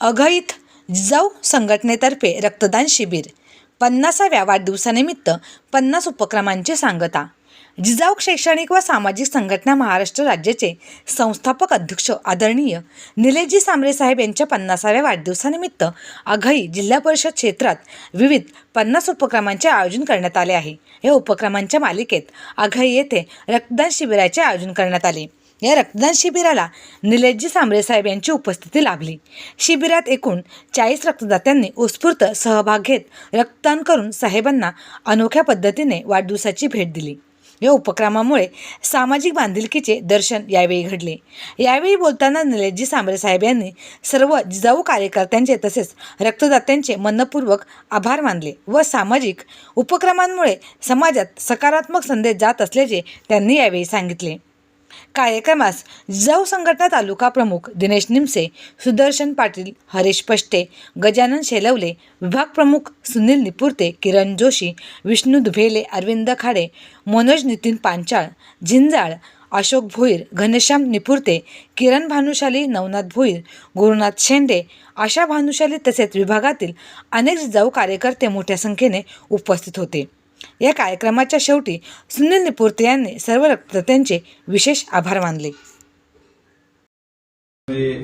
अघईत जिजाऊ संघटनेतर्फे रक्तदान शिबिर 50व्या वाढदिवसानिमित्त 50 उपक्रमांची सांगता। जिजाऊ शैक्षणिक व सामाजिक संघटना महाराष्ट्र राज्याचे संस्थापक अध्यक्ष आदरणीय निलेशजी सांबरे साहेब यांच्या 50व्या वाढदिवसानिमित्त अघई जिल्हा परिषद क्षेत्रात विविध 50 उपक्रमांचे आयोजन करण्यात आले आहे। या उपक्रमांच्या मालिकेत अघई येथे रक्तदान शिबिराचे आयोजन करण्यात आले। या रक्तदान शिबिराला निलेशजी सांबरे साहेब यांची उपस्थिती लाभली। शिबिरात एकूण 40 रक्तदात्यांनी उत्स्फूर्त सहभाग घेत रक्तदान करून साहेबांना अनोख्या पद्धतीने वाढदिवसाची भेट दिली। या उपक्रमामुळे सामाजिक बांधिलकीचे दर्शन यावेळी घडले। यावेळी बोलताना निलेशजी सांबरे साहेब यांनी सर्व जिजाऊ कार्यकर्त्यांचे तसेच रक्तदात्यांचे मनपूर्वक आभार मानले व सामाजिक उपक्रमांमुळे समाजात सकारात्मक संदेश जात असल्याचे त्यांनी यावेळी सांगितले। कार्यक्रमास जिजाऊ संघटना तालुका प्रमुख दिनेश निमसे, सुदर्शन पाटील, हरीश पष्टे, गजानन शेलवले, विभाग प्रमुख सुनील निपुर्ते, किरण जोशी, विष्णू दुभेले, अरविंद खाडे, मनोज नितीन पांचाळ, झिंजाळ, अशोक भोईर, घनश्याम निपुर्ते, किरण भानुशाली, नवनाथ भोईर, गुरुनाथ शेंडे, आशा भानुशाली तसेच विभागातील अनेक जिजाऊ कार्यकर्ते मोठ्या संख्येने उपस्थित होते। या कार्यक्रमाच्या शेवटी सुनील निपुर्ते यांनी सर्व रक्तदात्यांचे विशेष आभार मानले।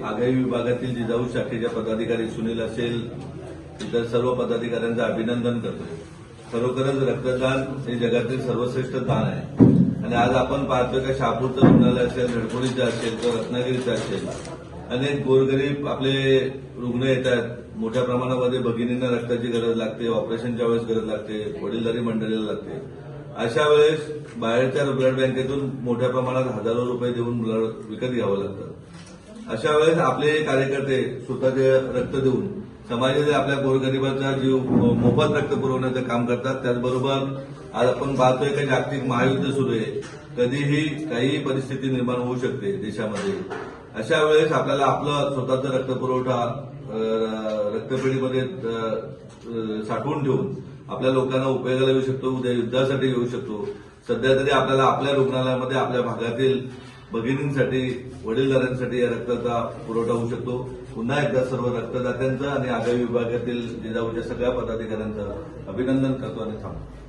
आघई विभागातील जिजाऊ शाखेच्या पदाधिकारी सुनील असेल इतर सर्व पदाधिकाऱ्यांचं अभिनंदन करतो। खरोखरच रक्तदान हे जगातील सर्वश्रेष्ठ दान आहे आणि आज आपण पाहतो की शहापूरचं रुग्णालय असेल, धडकोडीचं असेल किंवा रत्नागिरीचं असेल, अनेक गोरगरीब आपले रुग्ण येतात। मोठ्या प्रमाणामध्ये भगिनींना रक्ताची गरज लागते, ऑपरेशनच्या वेळेस गरज लागते, वडीलधारी मंडळीला लागते। अशा वेळेस बाहेरच्या ब्लड बँकेतून मोठ्या प्रमाणात हजारो रुपये देऊन ब्लड विकत घ्यावं लागतं। अशा वेळेस आपले कार्यकर्ते स्वतःचे रक्त देऊन समाजातील आपल्या गोरगरिबाचा जीव मोफत रक्त पुरवण्याचं काम करतात। त्याचबरोबर आज आपण पाहतोय की जागतिक महायुद्ध सुरू आहे, कधीही काही परिस्थिती निर्माण होऊ शकते देशामध्ये। अशा वेळेस आपल्याला आपलं स्वतःचा रक्तपुरवठा रक्तपेढीमध्ये साठवून ठेवून आपल्या लोकांना उपयोगाला येऊ शकतो, उद्या युद्धासाठी येऊ शकतो। सध्या तरी आपल्याला आपल्या रुग्णालयामध्ये आपल्या भागातील भगिनींसाठी, वडीलधाऱ्यांसाठी या रक्ताचा पुरवठा होऊ शकतो। पुन्हा एकदा सर्व रक्तदात्यांचं आणि आघई विभागातील जिजाऊच्या सगळ्या पदाधिकाऱ्यांचं अभिनंदन करतो आणि थांबतो।